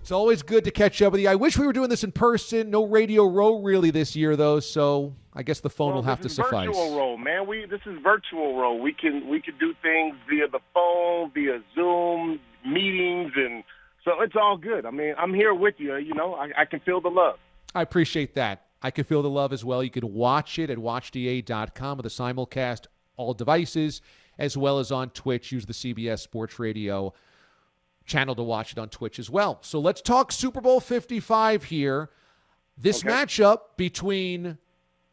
It's always good to catch up with you. I wish we were doing this in person. No Radio Row really this year, though, so I guess the phone will have to suffice. Virtual Row, man. This is Virtual Row. We can do things via the phone, via Zoom, meetings, and so it's all good. I mean, I'm here with you. I can feel the love. I appreciate that. I can feel the love as well. You can watch it at watchda.com with a simulcast, all devices, as well as on Twitch. Use the CBS Sports Radio channel to watch it on Twitch as well. So let's talk Super Bowl 55 here. This matchup between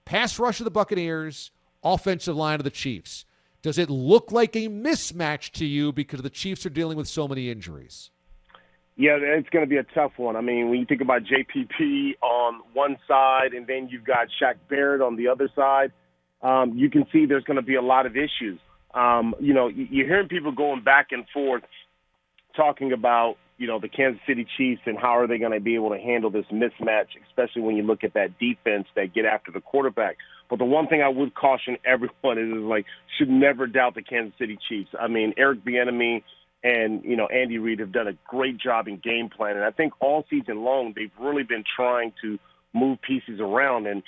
pass rush of the Buccaneers, offensive line of the Chiefs. Does it look like a mismatch to you because the Chiefs are dealing with so many injuries? Yeah, it's going to be a tough one. I mean, when you think about JPP on one side and then you've got Shaq Barrett on the other side, you can see there's going to be a lot of issues. You're hearing people going back and forth talking about, the Kansas City Chiefs and how are they going to be able to handle this mismatch, especially when you look at that defense that get after the quarterback. But the one thing I would caution everyone is should never doubt the Kansas City Chiefs. I mean, Eric Bieniemy and, Andy Reid have done a great job in game planning. I think all season long they've really been trying to move pieces around. And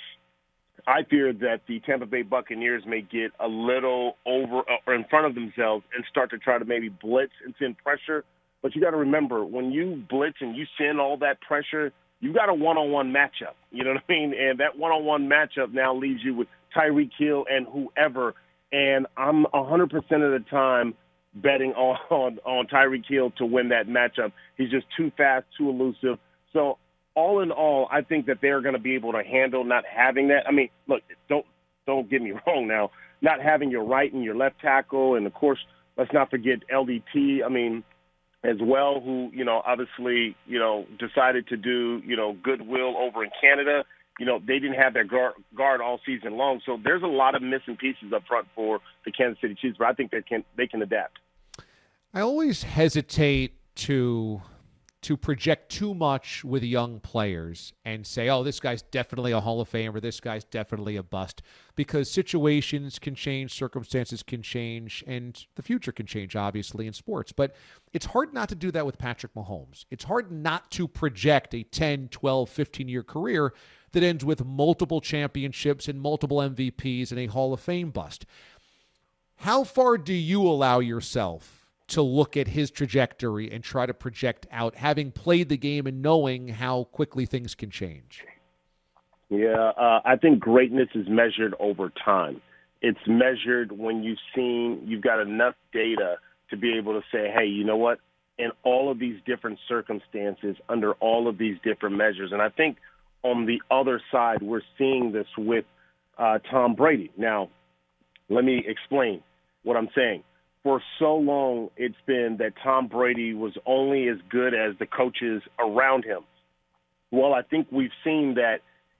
I fear that the Tampa Bay Buccaneers may get a little over or in front of themselves and start to try to maybe blitz and send pressure. But you got to remember, when you blitz and you send all that pressure, you got a one-on-one matchup. You know what I mean? And that one-on-one matchup now leaves you with Tyreek Hill and whoever. And I'm 100% of the time betting on Tyreek Hill to win that matchup. He's just too fast, too elusive. So all in all, I think that they're going to be able to handle not having that. I mean, look, don't get me wrong now. Not having your right and your left tackle, and, of course, let's not forget LDT, as well, who, obviously, decided to do, goodwill over in Canada. They didn't have their guard all season long. So there's a lot of missing pieces up front for the Kansas City Chiefs, but I think they can adapt. I always hesitate to project too much with young players and say, oh, this guy's definitely a Hall of Famer, this guy's definitely a bust, because situations can change, circumstances can change, and the future can change, obviously, in sports. But it's hard not to do that with Patrick Mahomes. It's hard not to project a 10, 12, 15-year career that ends with multiple championships and multiple MVPs and a Hall of Fame bust. How far do you allow yourself to look at his trajectory and try to project out, having played the game and knowing how quickly things can change? Yeah, I think greatness is measured over time. It's measured when you've got enough data to be able to say, hey, you know what? In all of these different circumstances, under all of these different measures. And I think on the other side, we're seeing this with Tom Brady. Now, let me explain what I'm saying. For so long, it's been that Tom Brady was only as good as the coaches around him. Well, I think we've seen that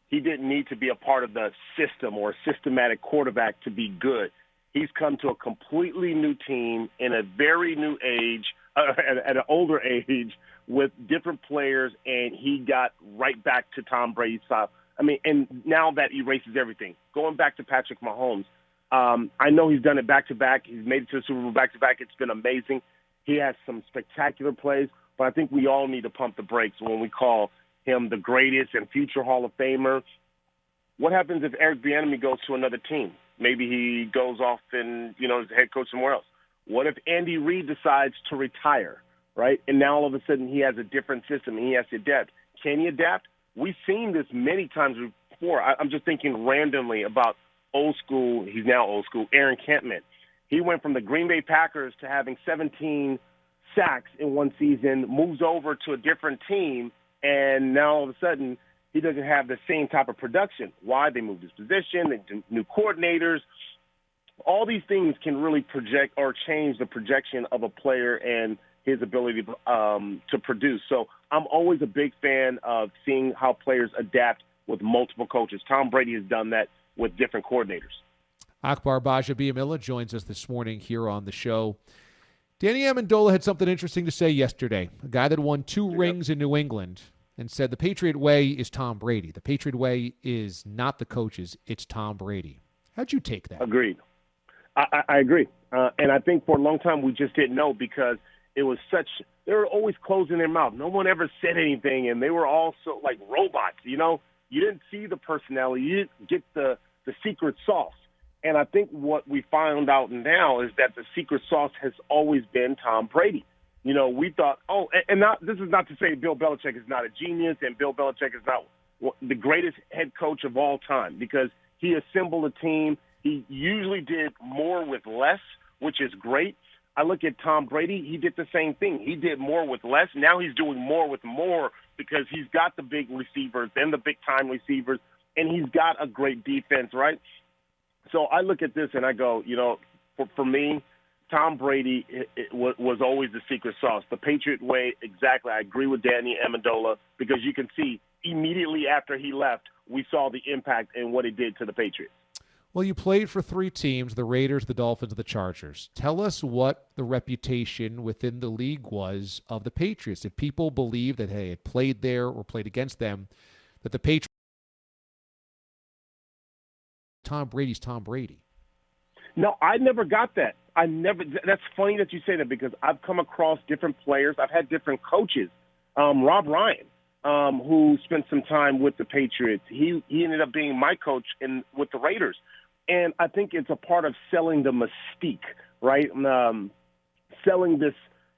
he didn't need to be a part of the system or a systematic quarterback to be good. He's come to a completely new team in a very new age, at an older age, with different players, and he got right back to Tom Brady's style. And now that erases everything. Going back to Patrick Mahomes, I know he's done it back-to-back. He's made it to the Super Bowl back-to-back. It's been amazing. He has some spectacular plays, but I think we all need to pump the brakes when we call him the greatest and future Hall of Famer. What happens if Eric Bieniemy goes to another team? Maybe he goes off and, is the head coach somewhere else. What if Andy Reid decides to retire, right? And now all of a sudden he has a different system and he has to adapt. Can he adapt? We've seen this many times before. I'm just thinking randomly about he's now old school, Aaron Campman. He went from the Green Bay Packers to having 17 sacks in one season, moves over to a different team, and now all of a sudden he doesn't have the same type of production. Why? They moved his position, they do new coordinators. All these things can really project or change the projection of a player and his ability to produce. So I'm always a big fan of seeing how players adapt with multiple coaches. Tom Brady has done that with different coordinators. Akbar Gbaja-Biamila joins us this morning here on the show. Danny Amendola had something interesting to say yesterday. A guy that won 2 rings in New England and said the Patriot way is Tom Brady. The Patriot way is not the coaches, it's Tom Brady. How'd you take that? Agreed. I agree. And I think for a long time we just didn't know because it was such they were always closing their mouth. No one ever said anything, and they were all so like robots. You didn't see the personality. You didn't get the secret sauce. And I think what we found out now is that the secret sauce has always been Tom Brady. We thought, this is not to say Bill Belichick is not a genius and Bill Belichick is not the greatest head coach of all time, because he assembled a team. He usually did more with less, which is great. I look at Tom Brady, he did the same thing. He did more with less. Now he's doing more with more because he's got the big receivers and the big-time receivers, and he's got a great defense, right? So I look at this and I go, for me, Tom Brady was always the secret sauce. The Patriot way, exactly. I agree with Danny Amendola, because you can see immediately after he left, we saw the impact and what it did to the Patriots. Well, you played for 3 teams, the Raiders, the Dolphins, and the Chargers. Tell us what the reputation within the league was of the Patriots. Did people believe that, hey, it played there or played against them, that the Patriots, Tom Brady's Tom Brady? No, I never got that. That's funny that you say that, because I've come across different players. I've had different coaches. Rob Ryan, who spent some time with the Patriots, he ended up being my coach with the Raiders. And I think it's a part of selling the mystique, right? Selling this,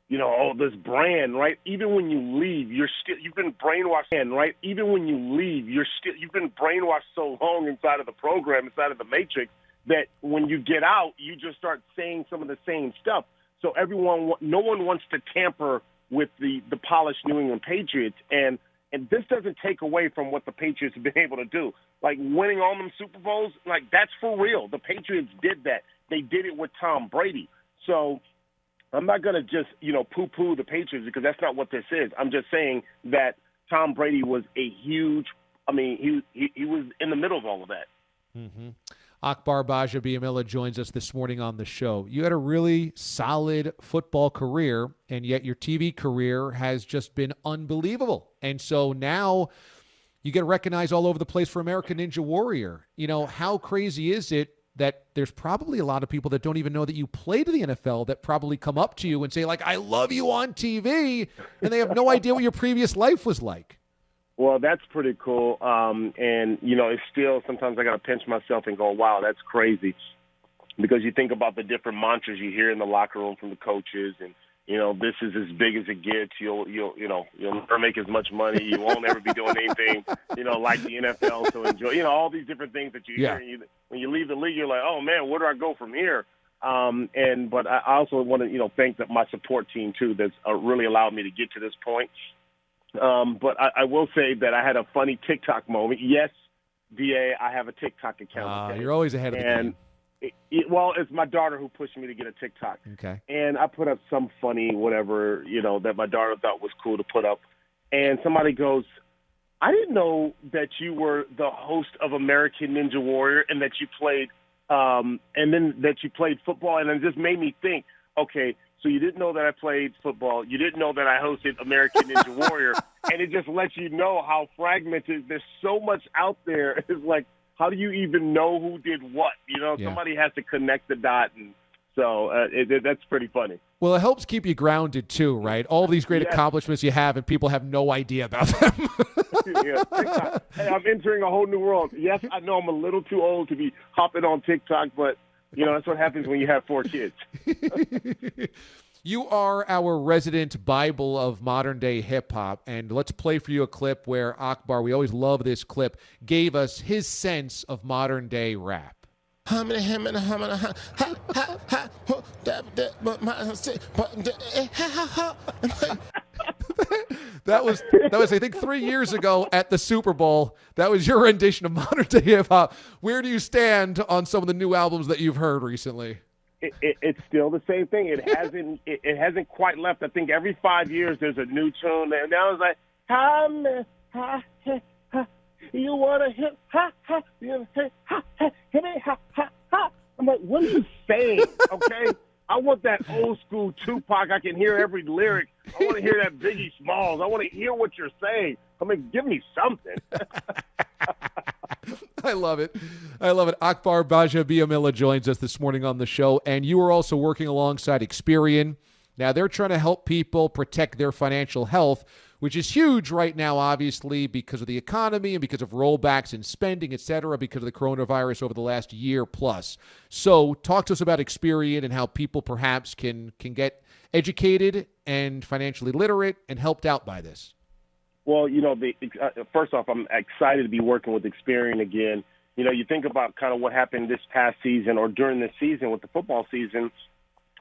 this brand, right? Even when you leave, you've been brainwashed, right? Even when you leave, you've been brainwashed so long inside of the program, inside of the matrix, that when you get out, you just start saying some of the same stuff. So no one wants to tamper with the polished New England Patriots, and this doesn't take away from what the Patriots have been able to do. Like winning all them Super Bowls, like that's for real. The Patriots did that. They did it with Tom Brady. So I'm not going to just, poo-poo the Patriots, because that's not what this is. I'm just saying that Tom Brady was he was in the middle of all of that. Mm-hmm. Akbar Gbaja-Biamila joins us this morning on the show. You had a really solid football career, and yet your TV career has just been unbelievable. And so now you get recognized all over the place for American Ninja Warrior. How crazy is it that there's probably a lot of people that don't even know that you played in the NFL that probably come up to you and say, like, I love you on TV, and they have no idea what your previous life was like? Well, that's pretty cool. It's still, sometimes I got to pinch myself and go, wow, that's crazy. Because you think about the different mantras you hear in the locker room from the coaches, and, this is as big as it gets. You'll never make as much money. You won't ever be doing anything, like the NFL to enjoy, all these different things that you hear. And when you leave the league, you're like, oh man, where do I go from here? But I also want to, thank my support team too, that's really allowed me to get to this point. But I will say that I had a funny TikTok moment. Yes, DA, I have a TikTok account. You're always ahead of the game. It's my daughter who pushed me to get a TikTok. Okay. And I put up some funny whatever, that my daughter thought was cool to put up. And somebody goes, I didn't know that you were the host of American Ninja Warrior and that you played and then that you played football. And it just made me think, okay, so you didn't know that I played football. You didn't know that I hosted American Ninja Warrior. And it just lets you know how fragmented. There's so much out there. It's like, how do you even know who did what? Somebody has to connect the dot. And so that's pretty funny. Well, it helps keep you grounded too, right? All these great accomplishments you have, and people have no idea about them. TikTok. Hey, I'm entering a whole new world. Yes, I know I'm a little too old to be hopping on TikTok, but that's what happens when you have 4 kids. You are our resident Bible of modern-day hip-hop, and let's play for you a clip where Akbar, we always love this clip, gave us his sense of modern-day rap. That was I think 3 years ago at the Super Bowl. That was your rendition of modern day hip hop. Where do you stand on some of the new albums that you've heard recently? It's still the same thing. It hasn't quite left. I think every 5 years there's a new tune, and now it's like you wanna hit hit me I'm like, what are you saying? Okay. I want that old school Tupac. I can hear every lyric. I want to hear that Biggie Smalls. I want to hear what you're saying. Give me something. I love it. Akbar Gbaja-Biamila joins us this morning on the show, and you are also working alongside Experian. Now, they're trying to help people protect their financial health, which is huge right now, obviously, because of the economy and because of rollbacks in spending, et cetera, because of the coronavirus over the last year plus. So talk to us about Experian and how people perhaps can get educated and financially literate and helped out by this. Well, first off, I'm excited to be working with Experian again. You think about kind of what happened this past season or during this season with the football season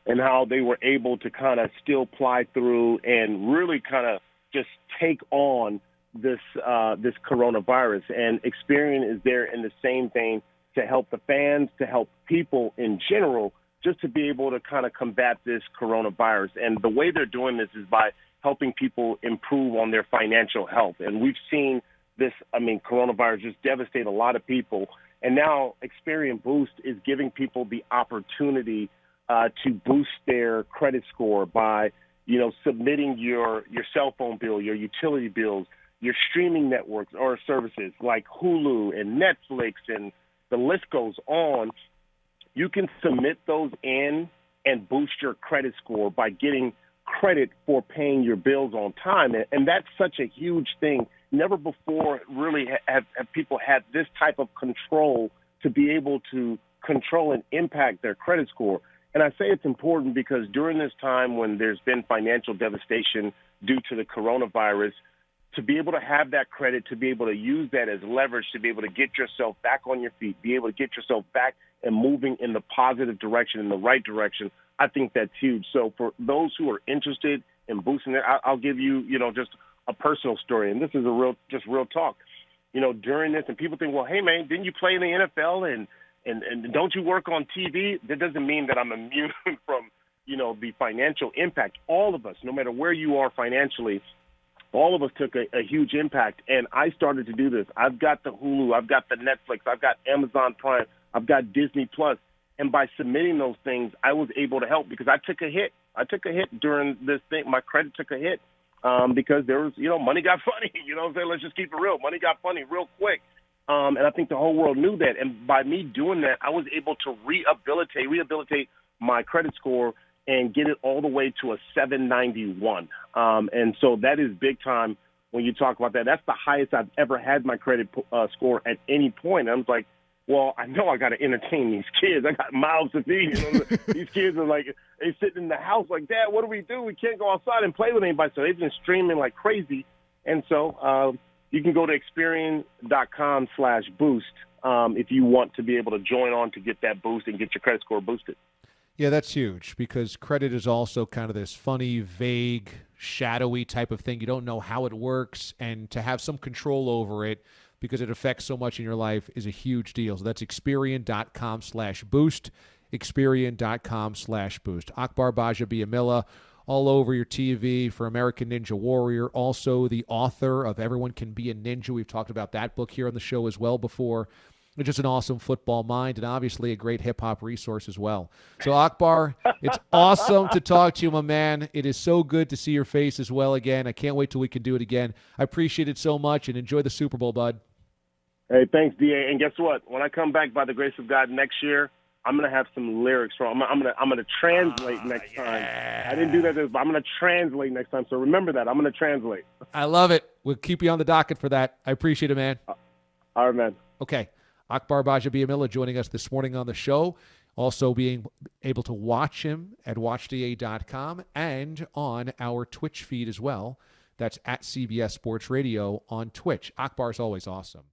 and how they were able to kind of still ply through and really kind of just take on this coronavirus. And Experian is there in the same thing to help the fans, to help people in general, just to be able to kind of combat this coronavirus. And the way they're doing this is by helping people improve on their financial health. And we've seen this, coronavirus just devastate a lot of people. And now Experian Boost is giving people the opportunity to boost their credit score by, submitting your cell phone bill, your utility bills, your streaming networks or services like Hulu and Netflix, and the list goes on. You can submit those in and boost your credit score by getting credit for paying your bills on time. And that's such a huge thing. Never before really have people had this type of control to be able to control and impact their credit score. And I say it's important because during this time when there's been financial devastation due to the coronavirus, to be able to have that credit, to be able to use that as leverage, to be able to get yourself back on your feet, be able to get yourself back and moving in the positive direction, in the right direction, I think that's huge. So for those who are interested in boosting it, I'll give you, just a personal story. And this is real talk. During this, and people think, well, hey, man, didn't you play in the NFL and don't you work on TV? That doesn't mean that I'm immune from, the financial impact. All of us, no matter where you are financially, all of us took a huge impact. And I started to do this. I've got the Hulu, I've got the Netflix, I've got Amazon Prime, I've got Disney Plus. And by submitting those things, I was able to help because I took a hit. I took a hit during this thing. My credit took a hit because there was, money got funny. You know what I'm saying? Let's just keep it real. Money got funny real quick. And I think the whole world knew that. And by me doing that, I was able to rehabilitate my credit score and get it all the way to a 791. And so that is big time when you talk about that. That's the highest I've ever had my credit score at any point. I was like, well, I know I got to entertain these kids. I got mouths to feed. These kids are like, they sitting in the house like, Dad, what do we do? We can't go outside and play with anybody. So they've been streaming like crazy. And so you can go to Experian.com/boost if you want to be able to join on to get that boost and get your credit score boosted. Yeah, that's huge because credit is also kind of this funny, vague, shadowy type of thing. You don't know how it works, and to have some control over it because it affects so much in your life is a huge deal. So that's Experian.com/boost, Experian.com/boost. Akbar Gbaja-Biamila all over your TV for American Ninja Warrior, also the author of Everyone Can Be a Ninja. We've talked about that book here on the show as well before. Just an awesome football mind and obviously a great hip-hop resource as well. So, Akbar, it's awesome to talk to you, my man. It is so good to see your face as well again. I can't wait till we can do it again. I appreciate it so much, and enjoy the Super Bowl, bud. Hey, thanks, D.A. And guess what? When I come back, by the grace of God, next year, I'm going to have some lyrics from. I'm going to translate next time. I didn't do that, but I'm going to translate next time. So remember that. I'm going to translate. I love it. We'll keep you on the docket for that. I appreciate it, man. All right, man. Okay. Akbar Gbaja-Biamila joining us this morning on the show. Also being able to watch him at watchda.com and on our Twitch feed as well. That's at CBS Sports Radio on Twitch. Akbar's always awesome.